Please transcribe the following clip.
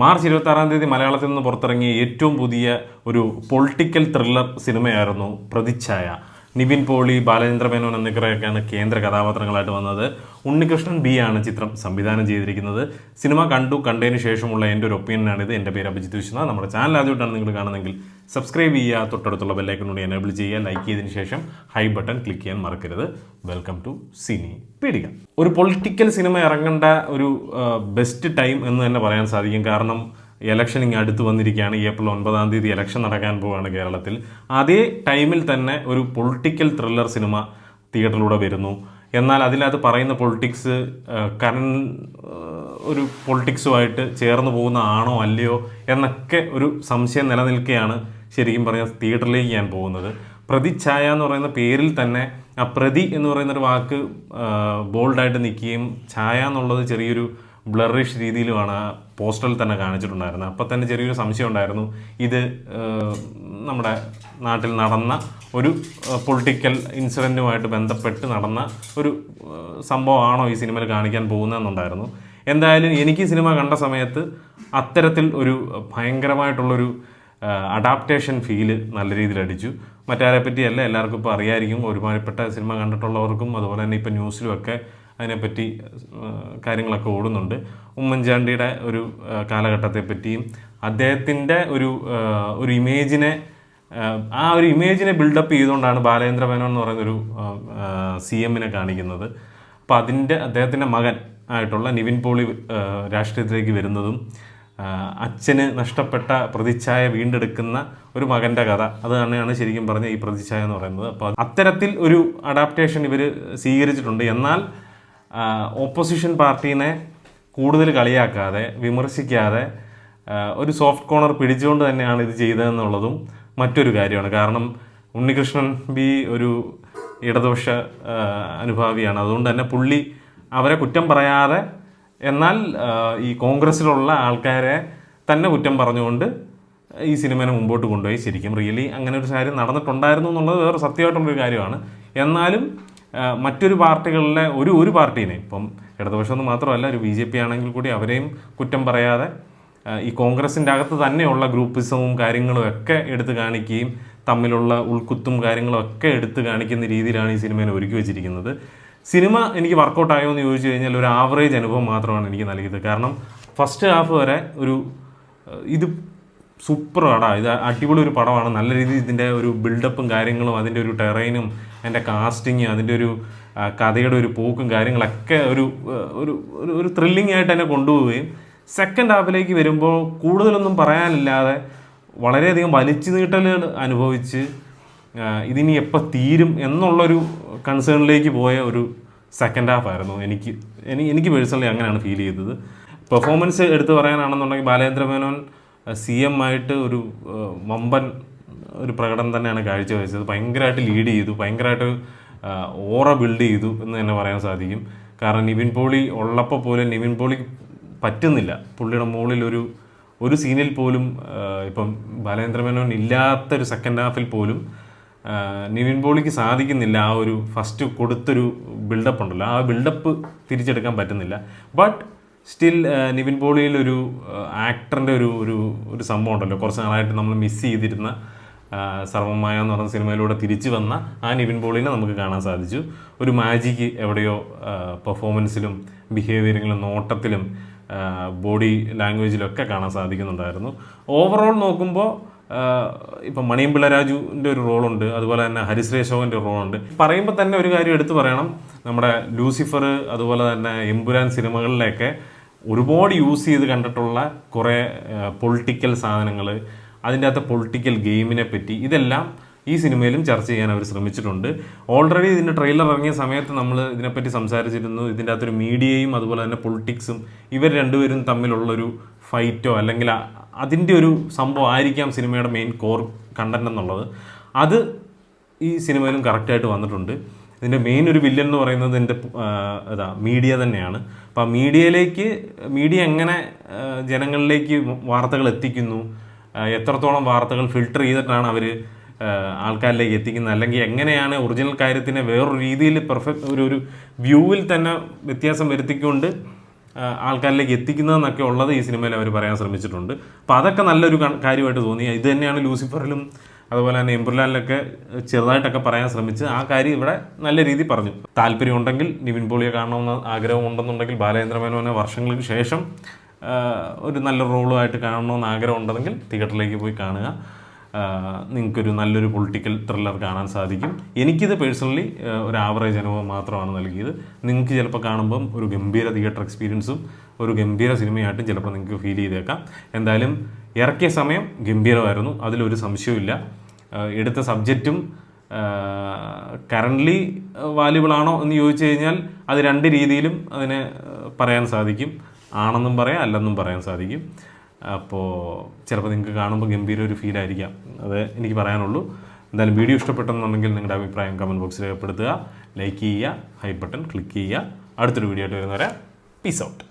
March 26 മലയാളത്തിൽ നിന്ന് പുറത്തിറങ്ങിയ ഏറ്റവും പുതിയ ഒരു പൊളിറ്റിക്കൽ ത്രില്ലർ സിനിമയായിരുന്നു പ്രതിച്ഛായ. നിവിൻ പോളി, ബാലചന്ദ്ര മേനോൻ എന്നിവരൊക്കെയാണ് കേന്ദ്ര കഥാപാത്രങ്ങളായിട്ട് വന്നത്. ഉണ്ണികൃഷ്ണൻ ബി ആണ് ചിത്രം സംവിധാനം ചെയ്തിരിക്കുന്നത്. സിനിമ കണ്ടതിന് ശേഷമുള്ള എൻ്റെ ഒരു ഒപ്പീനിയനാണിത്. എൻ്റെ പേര് അഭിജിത്ത് വിശ്വനാഥ്. നമ്മുടെ ചാനൽ ആദ്യമായിട്ടാണ് നിങ്ങൾ കാണുന്നതെങ്കിൽ സബ്സ്ക്രൈബ് ചെയ്യുക, തൊട്ടടുത്തുള്ള ബെല്ലൈക്കൺ എനേബിൾ ചെയ്യുക, ലൈക്ക് ചെയ്തതിന് ശേഷം ഹൈ ബട്ടൺ ക്ലിക്ക് ചെയ്യാൻ മറക്കരുത്. Welcome to Cini Peedika. ഒരു പൊളിറ്റിക്കൽ സിനിമ ഇറങ്ങേണ്ട ഒരു ബെസ്റ്റ് ടൈം എന്ന് തന്നെ പറയാൻ സാധിക്കും. കാരണം ഇലക്ഷൻ ഇങ്ങ് അടുത്ത് വന്നിരിക്കുകയാണ്. ഏപ്രിൽ 9 ഇലക്ഷൻ നടക്കാൻ പോവുകയാണ് കേരളത്തിൽ. അതേ ടൈമിൽ തന്നെ ഒരു പൊളിറ്റിക്കൽ ത്രില്ലർ സിനിമ തിയേറ്ററിലൂടെ വരുന്നു. എന്നാൽ അതിനകത്ത് പറയുന്ന പൊളിറ്റിക്സ് ഒരു പൊളിറ്റിക്സുമായിട്ട് ചേർന്ന് പോകുന്നതാണോ അല്ലയോ എന്നൊക്കെ ഒരു സംശയം നിലനിൽക്കുകയാണ് ശരിക്കും പറഞ്ഞാൽ തിയേറ്ററിലേക്ക് ഞാൻ പോകുന്നത്. പ്രതിച്ഛായ എന്ന് പറയുന്ന പേരിൽ തന്നെ ആ പ്രതി എന്ന് പറയുന്നൊരു വാക്ക് ബോൾഡായിട്ട് നിൽക്കുകയും ഛായ എന്നുള്ളത് ചെറിയൊരു ബ്ലറിഷ് രീതിയിലുമാണ് ആ പോസ്റ്ററിൽ തന്നെ കാണിച്ചിട്ടുണ്ടായിരുന്നത്. അപ്പം തന്നെ ചെറിയൊരു സംശയം ഉണ്ടായിരുന്നു, ഇത് നമ്മുടെ നാട്ടിൽ നടന്ന ഒരു പൊളിറ്റിക്കൽ ഇൻസിഡൻറ്റുമായിട്ട് ബന്ധപ്പെട്ട് നടന്ന ഒരു സംഭവമാണോ ഈ സിനിമയിൽ കാണിക്കാൻ പോകുന്നതെന്നുണ്ടായിരുന്നു. എന്തായാലും എനിക്ക് ഈ സിനിമ കണ്ട സമയത്ത് അത്തരത്തിൽ ഒരു ഭയങ്കരമായിട്ടുള്ളൊരു അഡാപ്റ്റേഷൻ ഫീല് നല്ല രീതിയിൽ അടിച്ചു. മറ്റാരെ പറ്റിയല്ല, എല്ലാവർക്കും ഇപ്പോൾ അറിയായിരിക്കും. ഒരുമാതിരിപ്പെട്ട സിനിമ കണ്ടിട്ടുള്ളവർക്കും അതുപോലെ തന്നെ ഇപ്പോൾ ന്യൂസിലുമൊക്കെ അതിനെപ്പറ്റി കാര്യങ്ങളൊക്കെ ഓടുന്നുണ്ട്. ഉമ്മൻചാണ്ടിയുടെ ഒരു കാലഘട്ടത്തെപ്പറ്റിയും അദ്ദേഹത്തിൻ്റെ ഒരു ഇമേജിനെ ആ ഒരു ഇമേജിനെ ബിൽഡപ്പ് ചെയ്തുകൊണ്ടാണ് ബാലചന്ദ്ര മേനോൻ എന്ന് പറയുന്നൊരു CM-നെ കാണിക്കുന്നത്. അപ്പോൾ അദ്ദേഹത്തിൻ്റെ മകൻ ആയിട്ടുള്ള നിവിൻ പോളി രാഷ്ട്രീയത്തിലേക്ക് വരുന്നതും അച്ഛന് നഷ്ടപ്പെട്ട പ്രതിച്ഛായ വീണ്ടെടുക്കുന്ന ഒരു മകൻ്റെ കഥ, അത് തന്നെയാണ് ശരിക്കും പറഞ്ഞ ഈ പ്രതിച്ഛായ എന്ന് പറയുന്നത്. അപ്പോൾ അത്തരത്തിൽ ഒരു അഡാപ്റ്റേഷൻ ഇവർ സ്വീകരിച്ചിട്ടുണ്ട്. എന്നാൽ ഓപ്പോസിഷൻ പാർട്ടീനെ കൂടുതൽ കളിയാക്കാതെ, വിമർശിക്കാതെ ഒരു സോഫ്റ്റ് കോർണർ പിടിച്ചുകൊണ്ട് തന്നെയാണ് ഇത് ചെയ്തതെന്നുള്ളതും മറ്റൊരു കാര്യമാണ്. കാരണം ഉണ്ണികൃഷ്ണൻ ബി ഒരു ഇടതുപക്ഷ അനുഭാവിയാണ്. അതുകൊണ്ട് തന്നെ പുള്ളി അവരെ കുറ്റം പറയാതെ, എന്നാൽ ഈ കോൺഗ്രസ്സിലുള്ള ആൾക്കാരെ തന്നെ കുറ്റം പറഞ്ഞുകൊണ്ട് ഈ സിനിമയെ മുമ്പോട്ട് കൊണ്ടുപോയി. ശരിക്കും റിയലി അങ്ങനെ ഒരു കാര്യം നടന്നിട്ടുണ്ടായിരുന്നു എന്നുള്ളത് വേറെ സത്യമായിട്ടുള്ളൊരു കാര്യമാണ്. എന്നാലും മറ്റൊരു പാർട്ടികളിലെ ഒരു പാർട്ടീനെ, ഇപ്പം ഇടതുപക്ഷമെന്ന് മാത്രമല്ല, ഒരു BJP ആണെങ്കിൽ കൂടി അവരെയും കുറ്റം പറയാതെ ഈ കോൺഗ്രസിൻ്റെ അകത്ത് തന്നെയുള്ള ഗ്രൂപ്പിസവും കാര്യങ്ങളും ഒക്കെ എടുത്ത് കാണിക്കുകയും തമ്മിലുള്ള ഉൾക്കുത്തും കാര്യങ്ങളും ഒക്കെ എടുത്ത് കാണിക്കുന്ന രീതിയിലാണ് ഈ സിനിമയെ ഒരുക്കി വെച്ചിരിക്കുന്നത്. സിനിമ എനിക്ക് വർക്കൗട്ടായോ എന്ന് ചോദിച്ചു കഴിഞ്ഞാൽ ഒരു ആവറേജ് അനുഭവം മാത്രമാണ് എനിക്ക് നൽകിയത്. കാരണം ഫസ്റ്റ് ഹാഫ് വരെ ഇത് സൂപ്പർ പടമാണ്, ഇത് അടിപൊളി ഒരു പടമാണ്. നല്ല രീതിയിൽ ഇതിൻ്റെ ഒരു ബിൽഡപ്പും കാര്യങ്ങളും അതിൻ്റെ ഒരു ടെറൈനും അതിൻ്റെ കാസ്റ്റിങ്ങും അതിൻ്റെ ഒരു കഥയുടെ ഒരു പോക്കും കാര്യങ്ങളൊക്കെ ഒരു ത്രില്ലിംഗ് ആയിട്ട് തന്നെ കൊണ്ടുപോവുകയും സെക്കൻഡ് ഹാഫിലേക്ക് വരുമ്പോൾ കൂടുതലൊന്നും പറയാനില്ലാതെ വളരെയധികം വലിച്ചു നീട്ടലുകൾ അനുഭവിച്ച് ഇതിനി എപ്പോൾ തീരും എന്നുള്ളൊരു കൺസേണിലേക്ക് പോയ ഒരു സെക്കൻഡ് ഹാഫ് ആയിരുന്നു. എനിക്ക് പേഴ്സണലി അങ്ങനെയാണ് ഫീൽ ചെയ്തത്. പെർഫോമൻസ് എടുത്ത് പറയാനാണെന്നുണ്ടെങ്കിൽ ബാലചന്ദ്ര മേനോൻ CM ആയിട്ട് ഒരു വമ്പൻ ഒരു പ്രകടനം തന്നെയാണ് കാഴ്ചവെച്ചത്. ഭയങ്കരമായിട്ട് ലീഡ് ചെയ്തു, ഭയങ്കരമായിട്ട് ഓറ ബിൽഡ് ചെയ്തു എന്ന് തന്നെ പറയാൻ സാധിക്കും. കാരണം നിവിൻ പോളി ഉള്ളപ്പോൾ പോലും നിവിൻ പോളിക്ക് പറ്റുന്നില്ല. പുള്ളിയുടെ മുകളിൽ ഒരു സീനിൽ പോലും ഇപ്പം ബാലചന്ദ്ര മേനോൻ ഇല്ലാത്തൊരു സെക്കൻഡ് ഹാഫിൽ പോലും നിവിൻ പോളിക്ക് സാധിക്കുന്നില്ല. ആ ഒരു ഫസ്റ്റ് കൊടുത്തൊരു ബിൽഡപ്പ് ഉണ്ടല്ലോ, ആ ബിൽഡപ്പ് തിരിച്ചെടുക്കാൻ പറ്റുന്നില്ല. ബട്ട് സ്റ്റിൽ നിവിൻ പോളിയിൽ ഒരു ആക്ടറിൻ്റെ ഒരു സംഭവം ഉണ്ടല്ലോ, കുറച്ച് നാളായിട്ട് നമ്മൾ മിസ് ചെയ്തിരുന്ന സർവമായ എന്ന് പറയുന്ന സിനിമയിലൂടെ തിരിച്ചു വന്ന ആ നിവിൻ പോളിനെ നമുക്ക് കാണാൻ സാധിച്ചു. ഒരു മാജിക്ക് എവിടെയോ പെർഫോമൻസിലും ബിഹേവിയറിലും നോട്ടത്തിലും ബോഡി ലാംഗ്വേജിലൊക്കെ കാണാൻ സാധിക്കുന്നുണ്ടായിരുന്നു. ഓവറോൾ നോക്കുമ്പോൾ ഇപ്പം മണിയം പിള്ള രാജുവിൻ്റെ ഒരു റോളുണ്ട്, അതുപോലെ തന്നെ ഹരിശ്രീ അശോകൻ്റെ ഒരു റോളുണ്ട്. പറയുമ്പോൾ തന്നെ ഒരു കാര്യം എടുത്തു പറയണം, നമ്മുടെ ലൂസിഫർ അതുപോലെ തന്നെ എമ്പുരാൻ സിനിമകളിലൊക്കെ ഒരുപാട് യൂസ് ചെയ്ത് കണ്ടിട്ടുള്ള കുറേ പൊളിറ്റിക്കൽ സാധനങ്ങൾ, അതിൻ്റെ അകത്തെ പൊളിറ്റിക്കൽ ഗെയിമിനെ പറ്റി ഇതെല്ലാം ഈ സിനിമയിലും ചർച്ച ചെയ്യാൻ അവർ ശ്രമിച്ചിട്ടുണ്ട്. ഓൾറെഡി ഇതിൻ്റെ ട്രെയിലർ ഇറങ്ങിയ സമയത്ത് നമ്മൾ ഇതിനെപ്പറ്റി സംസാരിച്ചിരുന്നു. ഇതിൻ്റെ അകത്തൊരു മീഡിയയും അതുപോലെ തന്നെ പൊളിറ്റിക്സും ഇവർ രണ്ടുപേരും തമ്മിലുള്ളൊരു ഫൈറ്റോ അല്ലെങ്കിൽ അതിൻ്റെ ഒരു സംഭവം ആയിരിക്കാം സിനിമയുടെ മെയിൻ കോർ കണ്ടന്റ് എന്നുള്ളത്. അത് ഈ സിനിമയിലും കറക്റ്റായിട്ട് വന്നിട്ടുണ്ട്. ഇതിൻ്റെ മെയിൻ ഒരു വില്ലൻ എന്ന് പറയുന്നത് മീഡിയ തന്നെയാണ്. അപ്പോൾ ആ മീഡിയ എങ്ങനെ ജനങ്ങളിലേക്ക് വാർത്തകൾ എത്തിക്കുന്നു, എത്രത്തോളം വാർത്തകൾ ഫിൽട്ടർ ചെയ്തിട്ടാണ് അവർ ആൾക്കാരിലേക്ക് എത്തിക്കുന്നത്, അല്ലെങ്കിൽ എങ്ങനെയാണ് ഒറിജിനൽ കാര്യത്തിനെ വേറൊരു രീതിയിൽ പെർഫെക്റ്റ് ഒരു വ്യൂവിൽ തന്നെ വ്യത്യാസം വരുത്തിക്കൊണ്ട് ആൾക്കാരിലേക്ക് എത്തിക്കുന്നതെന്നൊക്കെ ഉള്ളത് ഈ സിനിമയിൽ അവർ പറയാൻ ശ്രമിച്ചിട്ടുണ്ട്. അപ്പോൾ അതൊക്കെ നല്ലൊരു കാര്യമായിട്ട് തോന്നി. ഇത് തന്നെയാണ് ലൂസിഫറിലും അതുപോലെ തന്നെ എമ്പുർലാനിലൊക്കെ ചെറുതായിട്ടൊക്കെ പറയാൻ ശ്രമിച്ച് ആ കാര്യം ഇവിടെ നല്ല രീതിയിൽ പറഞ്ഞു. താല്പര്യമുണ്ടെങ്കിൽ നിവിൻ പോളിയെ കാണണമെന്ന് ആഗ്രഹമുണ്ടെന്നുണ്ടെങ്കിൽ, ബാലചന്ദ്ര മേനോനെ വർഷങ്ങൾക്ക് ശേഷം ഒരു നല്ല റോളുമായിട്ട് കാണണമെന്ന് ആഗ്രഹം ഉണ്ടെങ്കിൽ തിയേറ്ററിലേക്ക് പോയി കാണുക. നിങ്ങൾക്കൊരു നല്ലൊരു പൊളിറ്റിക്കൽ ത്രില്ലർ കാണാൻ സാധിക്കും. എനിക്കിത് പേഴ്സണലി ഒരു ആവറേജ് അനുഭവം മാത്രമാണ് നൽകിയത്. നിങ്ങൾക്ക് ചിലപ്പോൾ കാണുമ്പം ഒരു ഗംഭീര തിയേറ്റർ എക്സ്പീരിയൻസും ഒരു ഗംഭീര സിനിമയായിട്ടും ചിലപ്പോൾ നിങ്ങൾക്ക് ഫീൽ ചെയ്തേക്കാം. എന്തായാലും ഇറക്കിയ സമയം ഗംഭീരമായിരുന്നു, അതിലൊരു സംശയവുമില്ല. എടുത്ത സബ്ജക്റ്റും കറൻ്റ്ലി വാല്യുബിൾ ആണോ എന്ന് ചോദിച്ചു കഴിഞ്ഞാൽ അത് രണ്ട് രീതിയിലും അതിനെ പറയാൻ സാധിക്കും. ആണെന്നും പറയാം, അല്ലെന്നും പറയാൻ സാധിക്കും. അപ്പോൾ ചിലപ്പോൾ നിങ്ങൾക്ക് കാണുമ്പോൾ ഗംഭീര ഒരു ഫീലായിരിക്കാം. അത് എനിക്ക് പറയാനുള്ളൂ. എന്തായാലും വീഡിയോ ഇഷ്ടപ്പെട്ടെന്നുണ്ടെങ്കിൽ നിങ്ങളുടെ അഭിപ്രായം കമൻറ്റ് ബോക്സിൽ രേഖപ്പെടുത്തുക. ലൈക്ക് ചെയ്യുക, ഹൈ ബട്ടൺ ക്ലിക്ക് ചെയ്യുക. അടുത്തൊരു വീഡിയോ ആയിട്ട് വരുന്നവരെ പീസ് ഔട്ട്.